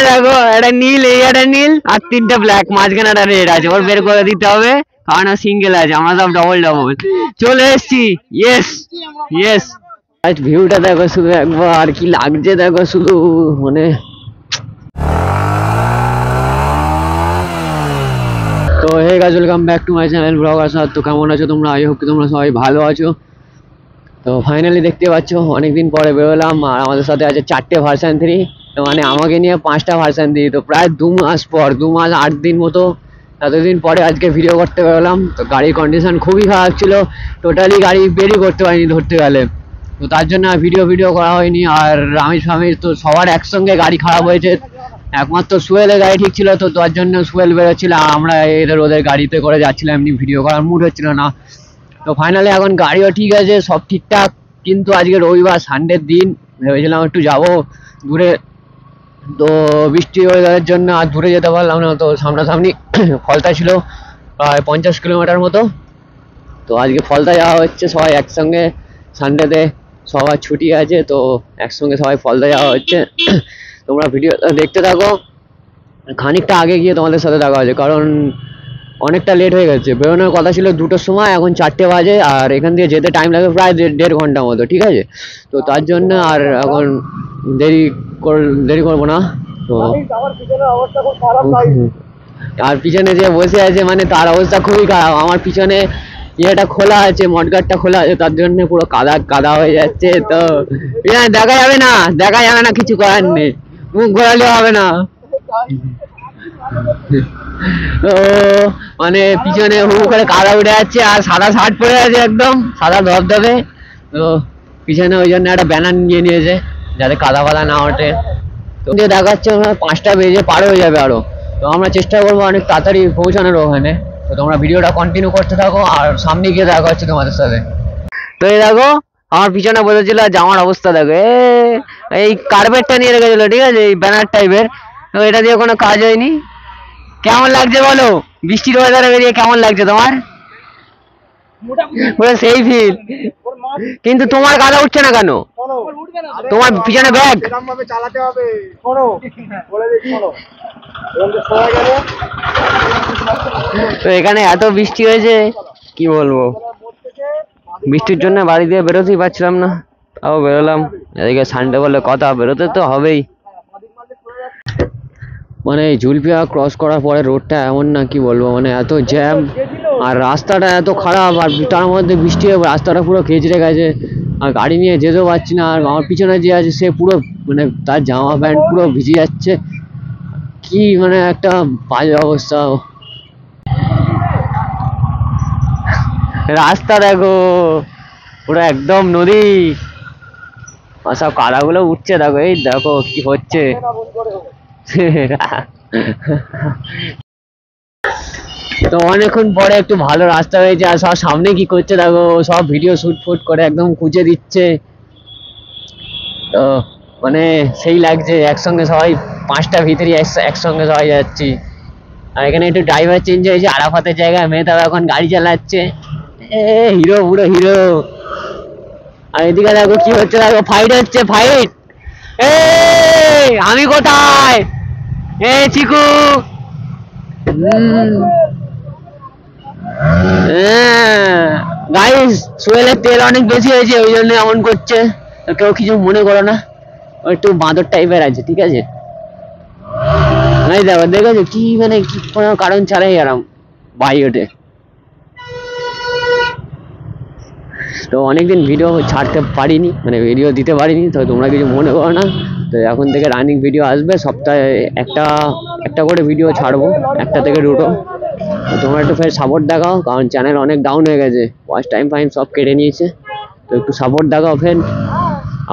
দেখো একটা নীল, এই একটা নীল আর তিনটা ব্ল্যাক, মাঝখানে একটা রেড আছে, ওর বের করে দিতে হবে কারণ সিঙ্গেল আছে, আমরা সব ডবল ডবল চলে এসছি। ইয়েস ইয়েস, ভিউটা দেখো শুধু একবার, কি লাগছে দেখো শুধু, মানে তো hey guys, welcome back to my channel blogger সাথ। তো কেমন আছো তোমরা? আই হোপ কি তোমরা সবাই ভালো আছো। তো ফাইনালি দেখতে পাচ্ছ অনেকদিন পরে বেরোলাম, আর আমাদের সাথে আছে 4টে ভার্সন 3, তো মানে আমাকে নিয়ে 5টা ভার্সন 3। তো প্রায় 2 মাস পর, 2 মাস 8 দিন মতো, এতদিন পরে আজকে ভিডিও করতে বেরোলাম। তো গাড়ির কন্ডিশন খুবই খারাপ ছিল, টোটালি গাড়ি বেরই করতে পারিনি ধরতে গেলে, তো তার জন্য ভিডিও করা হয়নি। আর রামেশ ফামেশ তো সবার একসঙ্গে গাড়ি খারাপ হয়েছে, একমাত্র সুয়েলের গাড়ি ঠিক ছিল, তো তার জন্য সুয়েল বেরোচ্ছিল, আর আমরা এদের ওদের গাড়িতে করে যাচ্ছিলাম, এমনি ভিডিও করার মুড হচ্ছিল না। তো ফাইনালি এখন গাড়িও ঠিক আছে, সব ঠিকঠাক, কিন্তু আজকে রবিবার সানডের দিন, ভেবেছিলাম একটু যাবো দূরে, তো বৃষ্টি ওয়েদারের জন্য আর দূরে যেতে পারলাম না। তো সামনাসামনি ফলতা ছিল প্রায় 50 কিলোমিটার মতো, তো আজকে ফলতা যাওয়া হচ্ছে সবাই একসঙ্গে, সানডেতে সবার ছুটি আছে, তো একসঙ্গে সবাই ফলতা যাওয়া হচ্ছে। তোমরা ভিডিও দেখতে থাকো, খানিকটা আগে গিয়ে তোমাদের সাথে দেখা হচ্ছে, কারণ অনেকটা লেট হয়ে গেছে। বেরোনোর কথা ছিল 2টোর সময়, এখন 4টে বাজে, আর এখান থেকে যেতে টাইম লাগে প্রায় 1.5 ঘন্টা মতো, ঠিক আছে? তো তার জন্য আর এখন দেরি করবো না। তো আর পিছনে যে বসে আছে, মানে তার অবস্থা খুবই খারাপ। আমার পিছনে ইয়েটা খোলা আছে, মডগার্ডটা খোলা আছে, তার জন্য পুরো কাদা কাদা হয়ে যাচ্ছে। তো দেখা যাবে না, কিছু করার নেই, মুখ ঘোরালে হবে না। তো মানে পিছনে হু করে কাদা উঠে যাচ্ছে, আর সাদা শার্ট পরে আছে, একদম সাদা ধবধবে। তো পিছনে ওই জন্য একটা ব্যানার নিয়ে নিয়েছে যাতে কাদা ফাদা না ওঠে। তো দেখাচ্ছে 5টা বেজে পার হয়ে যাবে আরো, তো আমরা চেষ্টা করবো অনেক তাড়াতাড়ি পৌঁছানোর ওখানে। তো তোমরা ভিডিওটা কন্টিনিউ করতে থাকো, আর সামনে গিয়ে দেখা হচ্ছে তোমাদের সাথে। তো এই দেখো আমার পিছনে বসেছিল, জামার অবস্থা দেখো, এই কার্পেটটা নিয়ে রেখেছিল, ঠিক আছে, এই ব্যানার টাইপের, তো এটা দিয়ে কোনো কাজ হয়নি। কেমন লাগছে বলো, বৃষ্টির ওয়েদারে বেরিয়ে কেমন লাগছে তোমার? সেই ফিল, কিন্তু তোমার কাদা উঠছে না কেন? তোমার পিছনে ব্যাগ চালাতে হবে। তো এখানে এত বৃষ্টি হয়েছে কি বলবো, বৃষ্টির জন্য বাড়ি দিয়ে বেরোতেই পারছিলাম না, তাও বেরোলাম। এদিকে সানডে বলে কথা, বেরোতে তো হবেই। মানে জুলপিয়া ক্রস করার পরে রোডটা এমন না, কি বলবো, মানে এত জ্যাম, আর রাস্তাটা এত খারাপ, আর তার মধ্যে বৃষ্টি হয়ে রাস্তাটা পুরো কেচড়ে গেছে, আর গাড়ি নিয়ে যেতেও পারছি না। আর আমার পিছনে যে আছে সে পুরো, মানে তার জামা প্যান্ট পুরো ভিজে যাচ্ছে, কি মানে একটা বাজে অবস্থা। রাস্তা দেখো পুরো একদম নদী, আর সব কাদাগুলো উঠছে দেখো, এই দেখো কি হচ্ছে। তো অনেকক্ষণ পরে একটু ভালো রাস্তা হয়েছে, আর সব সামনে কি করছে দেখো, সব ভিডিও শুট ফুট করে একদম খুঁজে দিচ্ছে। তো মানে সেই লাগছে, একসঙ্গে সবাই 5টা ভিতরে একসঙ্গে সবাই যাচ্ছি। আর এখানে একটু ড্রাইভার চেঞ্জ হয়েছে, আরাফাতের জায়গায় মেহতাব এখন গাড়ি চালাচ্ছে, হিরো, পুরো হিরো। আর এদিকে দেখো কি হচ্ছে, দেখো ফাইট হচ্ছে, ফাইট। আমি কোথায়? চিকু, গাইস সোহেলের তেল অনেক বেশি হয়েছে, ওই জন্য এমন করছে, কেউ কিছু মনে করো না, একটু বাঁদর টাইপের আছে, ঠিক আছে? দেখো দেখেছো কি, মানে কি কোনো কারণ ছাড়াই আরাম ভাই ওঠে। তো অনেকদিন ভিডিও ছাড়তে পারিনি, মানে ভিডিও দিতে পারিনি, তো তোমরা কিছু মনে করো না। তো এখন থেকে রানিং ভিডিও আসবে, সপ্তাহে একটা করে ভিডিও ছাড়বো, 1টা থেকে 2টো। তো তোমরা একটু ফের সাপোর্ট দেখাও, কারণ চ্যানেল অনেক ডাউন হয়ে গেছে, ওয়াচ টাইম ফাইম সব কেটে নিয়েছে। তো একটু সাপোর্ট দেখাও, ফের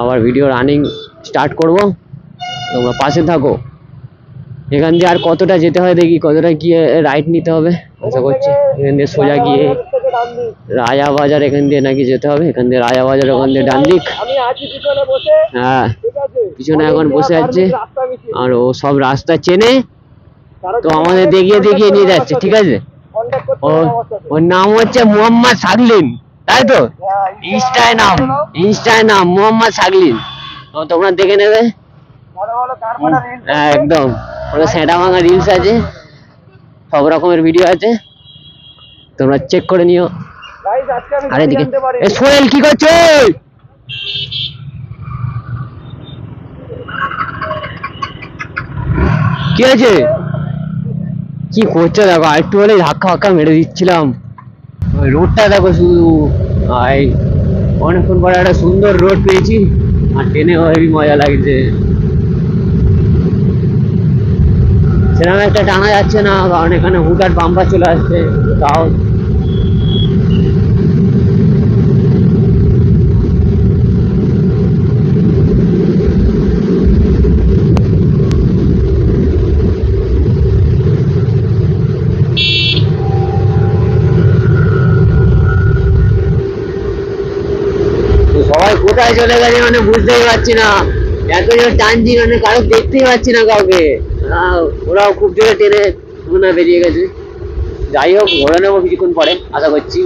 আবার ভিডিও রানিং স্টার্ট করবো, তোমরা পাশে থাকো। এখান দিয়ে আর কতটা যেতে হয় দেখি, কতটা গিয়ে রাইট নিতে হবে, আশা করছি এখান দিয়ে সোজা গিয়ে রাজা বাজার, এখান দিয়ে নাকি যেতে হবে, এখান দিয়ে রাজা বাজার, ওখান দিয়ে ডান দিক। হ্যাঁ, পিছনে এখন বসে আছে, আর ও সব রাস্তা চেনে, তো আমাদের দেখিয়ে দেখিয়ে নিয়ে যাচ্ছে, ঠিক আছে? ওর নাম হচ্ছে মোহাম্মদ সাদলিন। তাই তো? ইনস্টায় নাম মোহাম্মদ সাগলিন, তো তোমরা দেখে নেবে। একদম ওটা সেটা ভাঙা রিলস আছে, সব রকমের ভিডিও আছে, তোমরা চেক করে নিও। আর এদিকে সোহেল কি করছে? কি আছে? কি করছে দেখো, আর একটু হলে ধাক্কা ফাক্কা মেরে দিচ্ছিলাম। রোডটা দেখো শুধু, অনেকক্ষণ পরে একটা সুন্দর রোড পেয়েছি, আর ট্রেনেও হেবি মজা লাগছে। সেরকম একটা টানা যাচ্ছে না, কারণ এখানে হুটহাট বাম্পার চলে আসছে, তাও সবাই কোথায় চলে গেছে মানে বুঝতেই পারছি না, এত জোর টানছি মানে কারো দেখতেই পাচ্ছি না কাউকে। ওরাও খুব জোরে টেনে মনে বেরিয়ে গেছে। যাই হোক, ঘোরা নেবো কিছুক্ষণ পরে আশা করছি।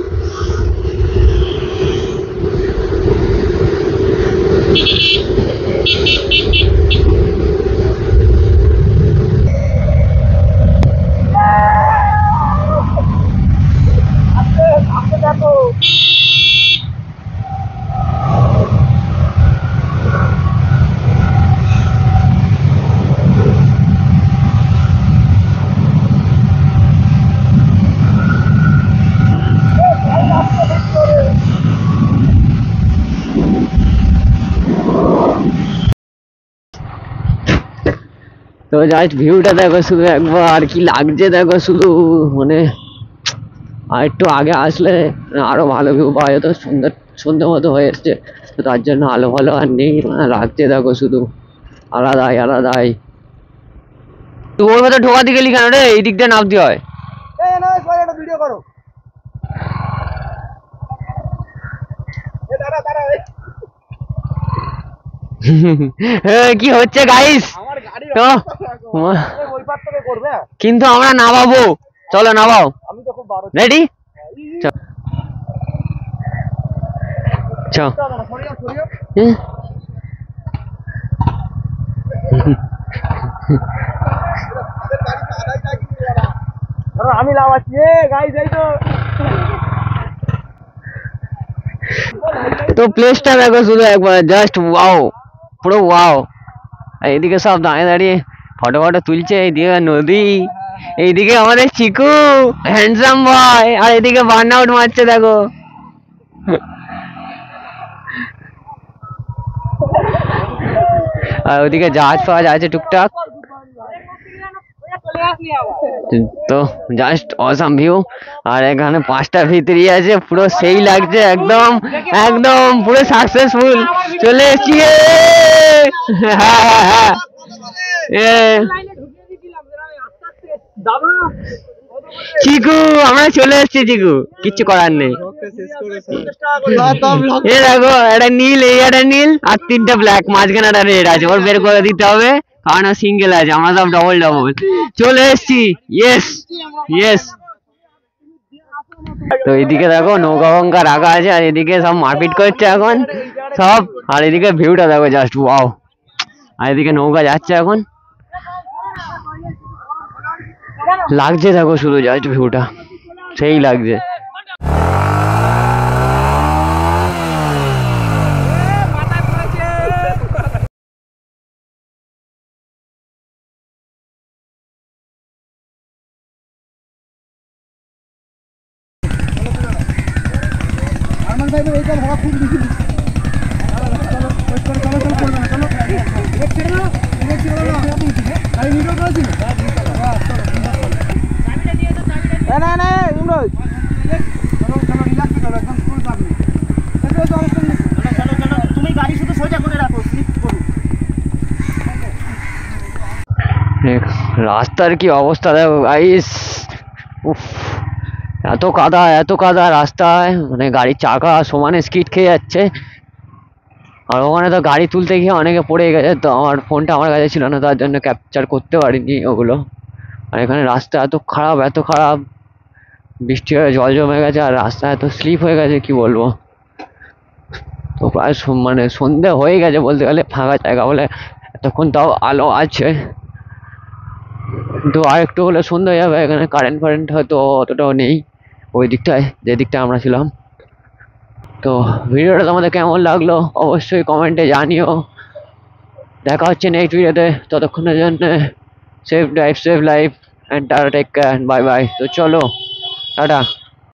তো জাস্ট ভিউটা দেখো শুধু একবার, কি লাগছে দেখো শুধু, মানে আর একটু আগে আসলে আরো ভালো ভিউ পাওয়া যেত। সুন্দর সন্ধ্যে মতো হয়ে এসছে, তো তার জন্য আলো ভালো আর নেই, লাগছে দেখো শুধু আলাদাই আলাদাই। তুই ওর মধ্যে ঢোকাতে গেলি কেন রে? এই দিকটা নামতে হয়। কি হচ্ছে গাইস? তো কিন্তু আমরা নামাবো, চলো নামাও, রেডি? আমি নামাচ্ছি গাইস, এই তো প্লেসটা দেখো শুধু একবার, জাস্ট ওয়াও, পুরো ওয়াও। এইদিকে সব দাঁড়িয়ে দাঁড়িয়ে ফটো ফটো তুলছে, এইদিকে নদী, এইদিকে আমাদের চিকু হ্যান্ডসাম বয়, আর এদিকে বার্ন আউট মারছে দেখো। আর ওদিকে জাহাজ ফাজ আছে টুকটাক। তো জাস্ট অসাম ভিউ, আর এখানে 5টা ভিতরি আছে, পুরো সেই লাগছে, একদম একদম পুরো সাকসেসফুল চলে এসছি। চিকু আমরা চলে এসছি, চিকু কিচ্ছু করার নেই। এ দেখো একটা নীল, এই একটা নীল, আর 3টে ব্ল্যাক, মাঝখানে একটা রেড আছে, ওর বের করে দিতে হবে কারণ সিঙ্গেল আছে, আমরা সব ডবল ডবল চলে এসছি। Yes yes. তো এদিকে দেখো নৌকা ফঙ্কা রাখা আছে, আর এদিকে সব মারপিট করছে এখন সব, আর এদিকে ভিউটা দেখো জাস্ট ওয়াও। আর এদিকে নৌকা যাচ্ছে এখন, লাগছে দেখো শুধু জাস্ট ভিউটা সেই লাগছে। রাস্তার কি অবস্থা দেখো গাইস, উফ এত কাদা এত কাদা রাস্তায়, মানে গাড়ির চাকা সমানে স্কিড খেয়ে যাচ্ছে। আর ওখানে তো গাড়ি তুলতে গিয়ে অনেকে পড়ে গেছে, তো আমার ফোনটা আমার কাছে ছিল না, তার জন্য ক্যাপচার করতে পারিনি ওগুলো। আর এখানে রাস্তা এত খারাপ এত খারাপ, বৃষ্টি হয়ে জল জমে গেছে আর রাস্তা এত স্লিপ হয়ে গেছে কি বলবো। তো প্রায় মানে সন্ধে হয়ে গেছে বলতে গেলে, ফাঁকা জায়গা বলে এতক্ষণ তাও আলো আছে, কিন্তু আর একটু হলে সন্ধে হয়ে যাবে। এখানে কারেন্ট ফারেন্ট হয়তো অতটাও নেই ওই দিকটায়, যে দিকটা আমরা ছিলাম। তো ভিডিওটা তোমাদের কেমন লাগলো অবশ্যই কমেন্টে জানিও। দেখা হচ্ছে নেক্সট ভিডিওতে, ততক্ষণের জন্য save life and tata, take care, bye bye. তো চলো টাটা।